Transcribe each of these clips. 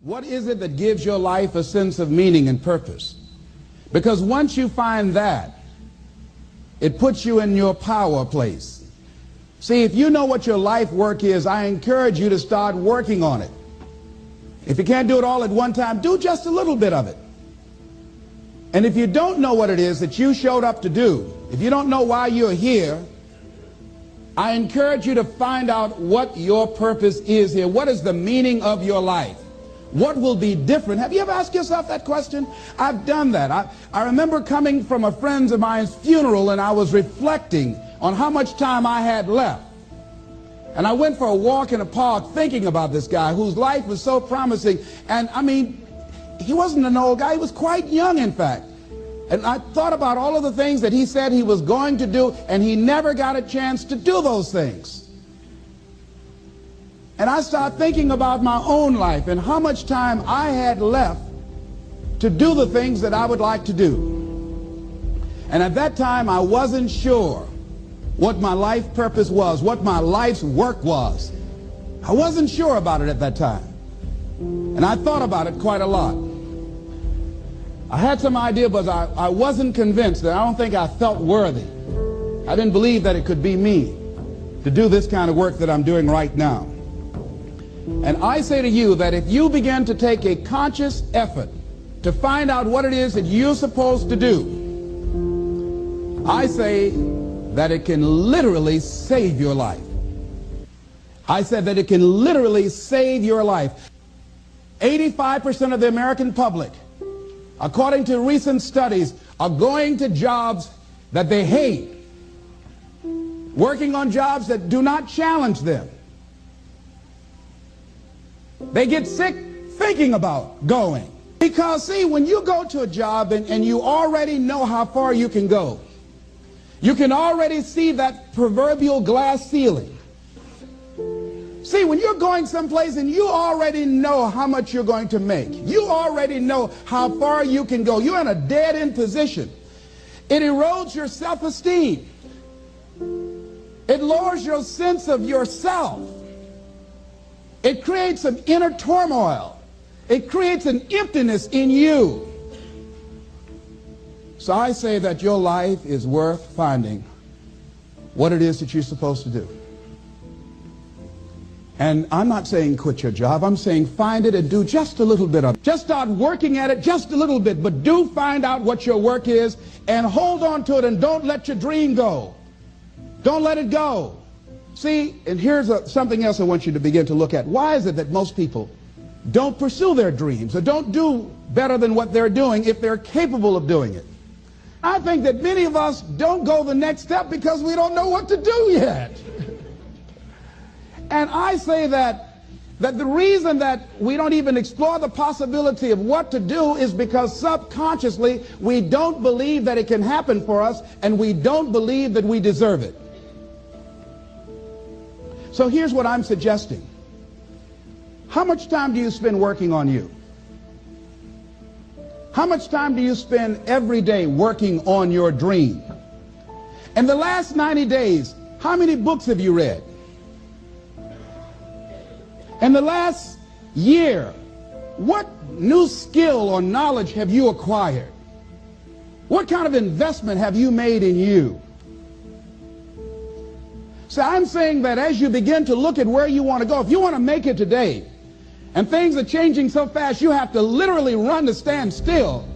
What is it that gives your life a sense of meaning and purpose? Because once you find that, it puts you in your power place. See, if you know what your life work is, I encourage you to start working on it. If you can't do it all at one time, do just a little bit of it. And if you don't know what it is that you showed up to do, if you don't know why you're here, I encourage you to find out what your purpose is here. What is the meaning of your life? What will be different? Have you ever asked yourself that question? I've done that. I remember coming from a friend of mine's funeral, and I was reflecting on how much time I had left. And I went for a walk in a park thinking about this guy whose life was so promising. And I mean, he wasn't an old guy. He was quite young, in fact. And I thought about all of the things that he said he was going to do, and he never got a chance to do those things. And I started thinking about my own life and how much time I had left to do the things that I would like to do. And at that time, I wasn't sure what my life purpose was, what my life's work was. I wasn't sure about it at that time. And I thought about it quite a lot. I had some idea, but I wasn't convinced. That I don't think I felt worthy. I didn't believe that it could be me to do this kind of work that I'm doing right now. And I say to you that if you begin to take a conscious effort to find out what it is that you're supposed to do, I say that it can literally save your life. I said that it can literally save your life. 85% of the American public, according to recent studies, are going to jobs that they hate, working on jobs that do not challenge them. They get sick thinking about going. Because, see, when you go to a job and you already know how far you can go, you can already see that proverbial glass ceiling. See, when you're going someplace and you already know how much you're going to make, you already know how far you can go, you're in a dead-end position. It erodes your self-esteem. It lowers your sense of yourself. It creates some inner turmoil. It creates an emptiness in you. So I say that your life is worth finding what it is that you're supposed to do. And I'm not saying quit your job. I'm saying find it and do just a little bit of it. Just start working at it just a little bit, but do find out what your work is and hold on to it, and don't let your dream go. Don't let it go. See, and here's something else I want you to begin to look at. Why is it that most people don't pursue their dreams or don't do better than what they're doing if they're capable of doing it? I think that many of us don't go the next step because we don't know what to do yet. And I say that the reason that we don't even explore the possibility of what to do is because subconsciously we don't believe that it can happen for us, and we don't believe that we deserve it. So here's what I'm suggesting. How much time do you spend working on you? How much time do you spend every day working on your dream? In the last 90 days, how many books have you read? In the last year, what new skill or knowledge have you acquired? What kind of investment have you made in you? So I'm saying that as you begin to look at where you want to go, if you want to make it today, and things are changing so fast you have to literally run to stand still,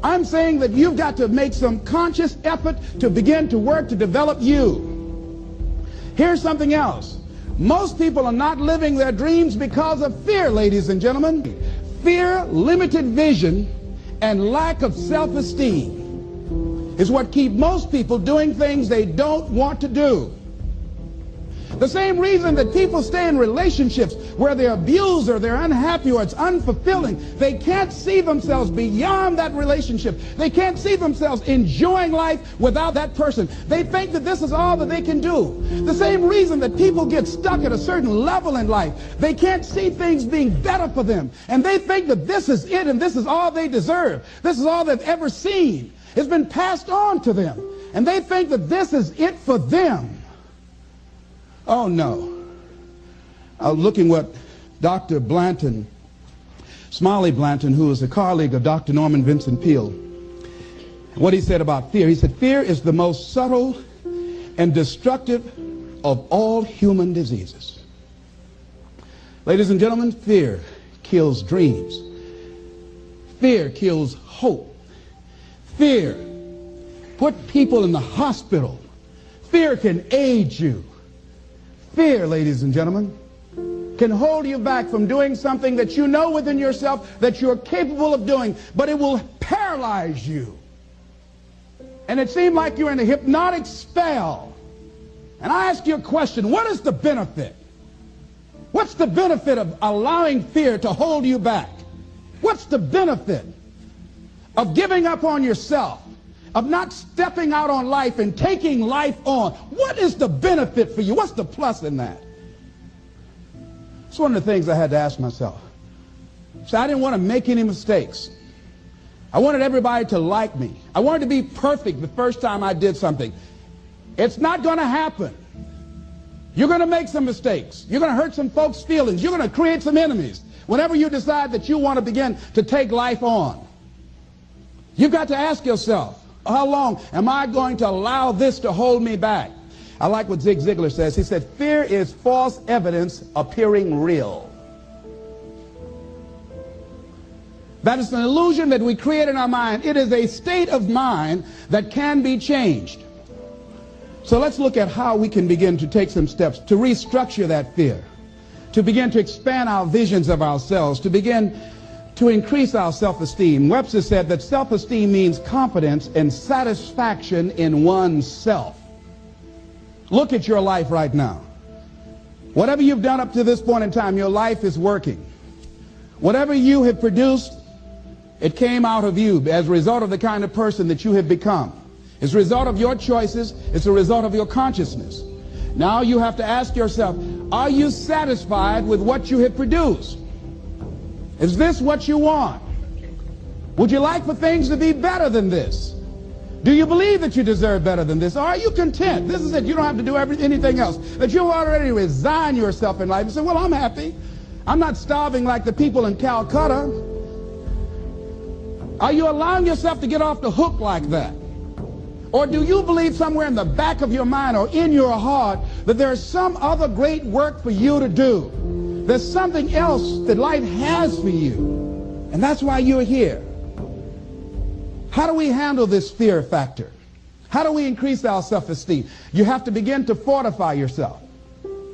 I'm saying that you've got to make some conscious effort to begin to work to develop you. Here's something else. Most people are not living their dreams because of fear, ladies and gentlemen. Fear, limited vision, and lack of self-esteem is what keep most people doing things they don't want to do. The same reason that people stay in relationships where they're abused or they're unhappy or it's unfulfilling, they can't see themselves beyond that relationship. They can't see themselves enjoying life without that person. They think that this is all that they can do. The same reason that people get stuck at a certain level in life, they can't see things being better for them. And they think that this is it and this is all they deserve. This is all they've ever seen. It's been passed on to them. And they think that this is it for them. Oh no. I was looking what Dr. Blanton Smiley Blanton, who is a colleague of Dr. Norman Vincent Peale. What he said about fear, he said, fear is the most subtle and destructive of all human diseases. Ladies and gentlemen, fear kills dreams. Fear kills hope. Fear put people in the hospital. Fear can age you. Fear, ladies and gentlemen, can hold you back from doing something that you know within yourself that you're capable of doing, but it will paralyze you. And it seemed like you're in a hypnotic spell. And I ask you a question, what is the benefit? What's the benefit of allowing fear to hold you back? What's the benefit of giving up on yourself, of not stepping out on life and taking life on? What is the benefit for you? What's the plus in that? It's one of the things I had to ask myself. So I didn't want to make any mistakes. I wanted everybody to like me. I wanted to be perfect the first time I did something. It's not going to happen. You're going to make some mistakes. You're going to hurt some folks' feelings. You're going to create some enemies whenever you decide that you want to begin to take life on. You've got to ask yourself, how long am I going to allow this to hold me back? I like what Zig Ziglar says. He said, fear is false evidence appearing real. That is an illusion that we create in our mind. It is a state of mind that can be changed. So let's look at how we can begin to take some steps to restructure that fear, to begin to expand our visions of ourselves, to begin to increase our self-esteem. Webster said that self-esteem means confidence and satisfaction in oneself. Look at your life right now. Whatever you've done up to this point in time, your life is working. Whatever you have produced, it came out of you as a result of the kind of person that you have become. It's a result of your choices. It's a result of your consciousness. Now you have to ask yourself, are you satisfied with what you have produced? Is this what you want? Would you like for things to be better than this? Do you believe that you deserve better than this? Or are you content? This is it. You don't have to do anything else. That you already resign yourself in life and say, well, I'm happy. I'm not starving like the people in Calcutta. Are you allowing yourself to get off the hook like that? Or do you believe somewhere in the back of your mind or in your heart that there's some other great work for you to do? There's something else that life has for you. And that's why you're here. How do we handle this fear factor? How do we increase our self-esteem? You have to begin to fortify yourself.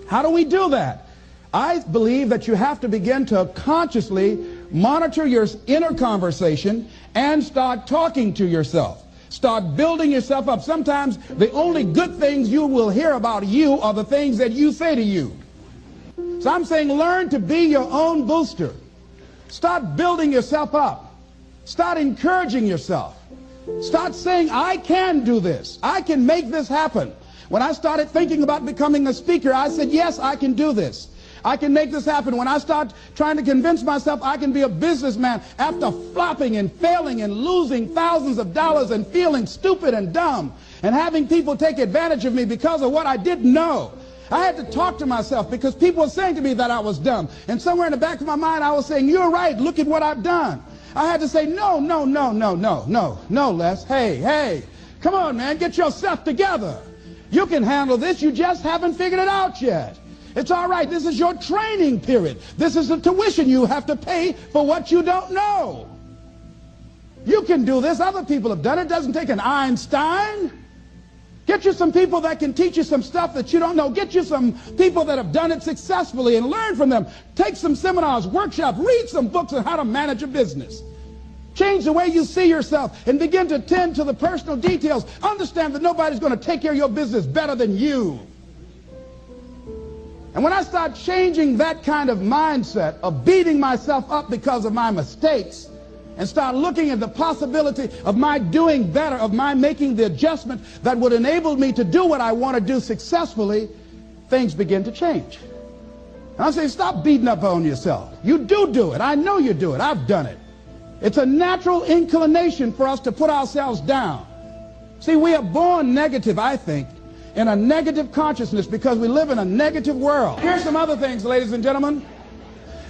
How do we do that? I believe that you have to begin to consciously monitor your inner conversation and start talking to yourself. Start building yourself up. Sometimes the only good things you will hear about you are the things that you say to you. So I'm saying learn to be your own booster. Start building yourself up. Start encouraging yourself. Start saying, I can do this. I can make this happen. When I started thinking about becoming a speaker, I said, yes, I can do this. I can make this happen. When I start trying to convince myself I can be a businessman after flopping and failing and losing thousands of dollars and feeling stupid and dumb and having people take advantage of me because of what I didn't know, I had to talk to myself because people were saying to me that I was dumb. And somewhere in the back of my mind, I was saying, you're right. Look at what I've done. I had to say, no, Les. Hey, come on, man. Get yourself together. You can handle this. You just haven't figured it out yet. It's all right. This is your training period. This is the tuition you have to pay for what you don't know. You can do this. Other people have done it. It doesn't take an Einstein. Get you some people that can teach you some stuff that you don't know. Get you some people that have done it successfully and learn from them. Take some seminars, workshops, read some books on how to manage a business. Change the way you see yourself and begin to tend to the personal details. Understand that nobody's going to take care of your business better than you. And when I start changing that kind of mindset of beating myself up because of my mistakes and start looking at the possibility of my doing better, of my making the adjustment that would enable me to do what I want to do successfully, things begin to change. And I say, stop beating up on yourself. You do it. I know you do it. I've done it. It's a natural inclination for us to put ourselves down. See, we are born negative, I think, in a negative consciousness because we live in a negative world. Here's some other things, ladies and gentlemen.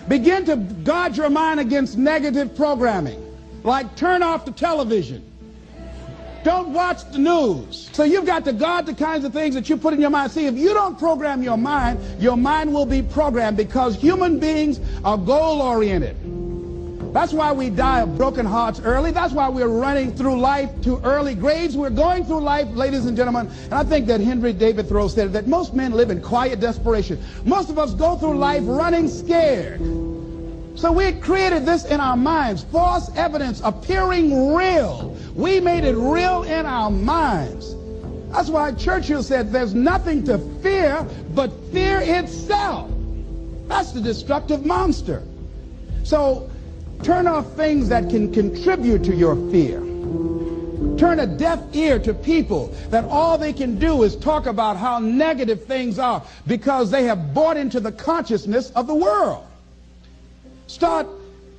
Begin to guard your mind against negative programming, like turn off the television. Don't watch the news. So you've got to guard the kinds of things that you put in your mind. See, if you don't program your mind will be programmed, because human beings are goal-oriented. That's why we die of broken hearts early. That's why we're running through life to early graves. We're going through life, ladies and gentlemen, and I think that Henry David Thoreau said that most men live in quiet desperation. Most of us go through life running scared. So we created this in our minds, false evidence appearing real. We made it real in our minds. That's why Churchill said there's nothing to fear but fear itself. That's the destructive monster. So turn off things that can contribute to your fear. Turn a deaf ear to people that all they can do is talk about how negative things are, because they have bought into the consciousness of the world. Start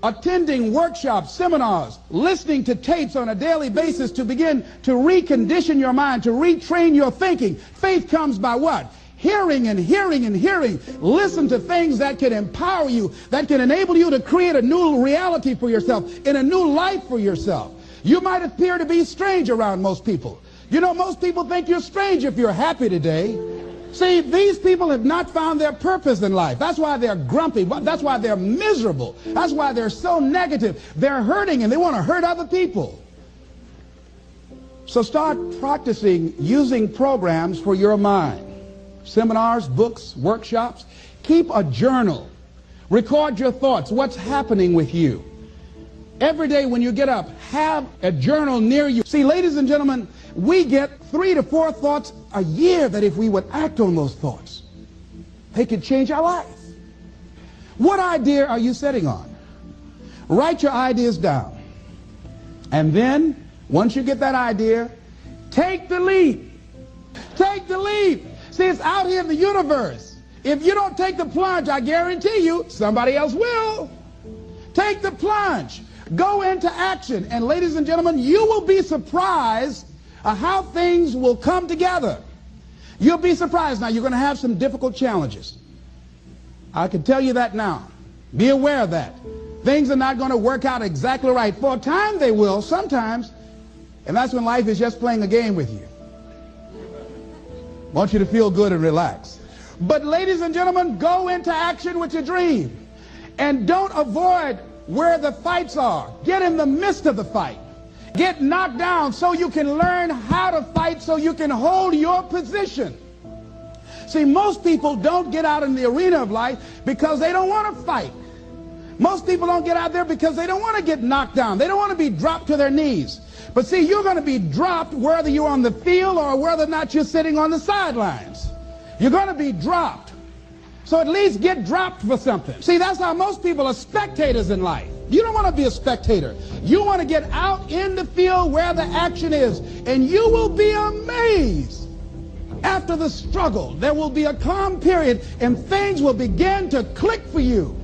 attending workshops, seminars, listening to tapes on a daily basis to begin to recondition your mind, to retrain your thinking. Faith comes by what? Hearing and hearing and hearing. Listen to things that can empower you, that can enable you to create a new reality for yourself, and a new life for yourself. You might appear to be strange around most people. You know, most people think you're strange if you're happy today. See, these people have not found their purpose in life. That's why they're grumpy. That's why they're miserable. That's why they're so negative. They're hurting and they want to hurt other people. So start practicing using programs for your mind. Seminars, books, workshops. Keep a journal. Record your thoughts. What's happening with you? Every day when you get up, have a journal near you. See, ladies and gentlemen, we get 3 to 4 thoughts a year that if we would act on those thoughts, they could change our life. What idea are you sitting on? Write your ideas down. And then, once you get that idea, take the leap. Take the leap. See, it's out here in the universe. If you don't take the plunge, I guarantee you, somebody else will. Take the plunge. Go into action. And ladies and gentlemen, you will be surprised how things will come together. You'll be surprised. Now, you're going to have some difficult challenges. I can tell you that now. Be aware of that. Things are not going to work out exactly right. For a time they will, sometimes. And that's when life is just playing a game with you. Want you to feel good and relax. But ladies and gentlemen, go into action with your dream. And don't avoid where the fights are. Get in the midst of the fight. Get knocked down so you can learn how to fight, so you can hold your position. See, most people don't get out in the arena of life because they don't want to fight. Most people don't get out there because they don't want to get knocked down. They don't want to be dropped to their knees. But see, you're going to be dropped whether you're on the field or whether or not you're sitting on the sidelines. You're going to be dropped. So at least get dropped for something. See, that's how most people are spectators in life. You don't want to be a spectator. You want to get out in the field where the action is. And you will be amazed. After the struggle, there will be a calm period and things will begin to click for you.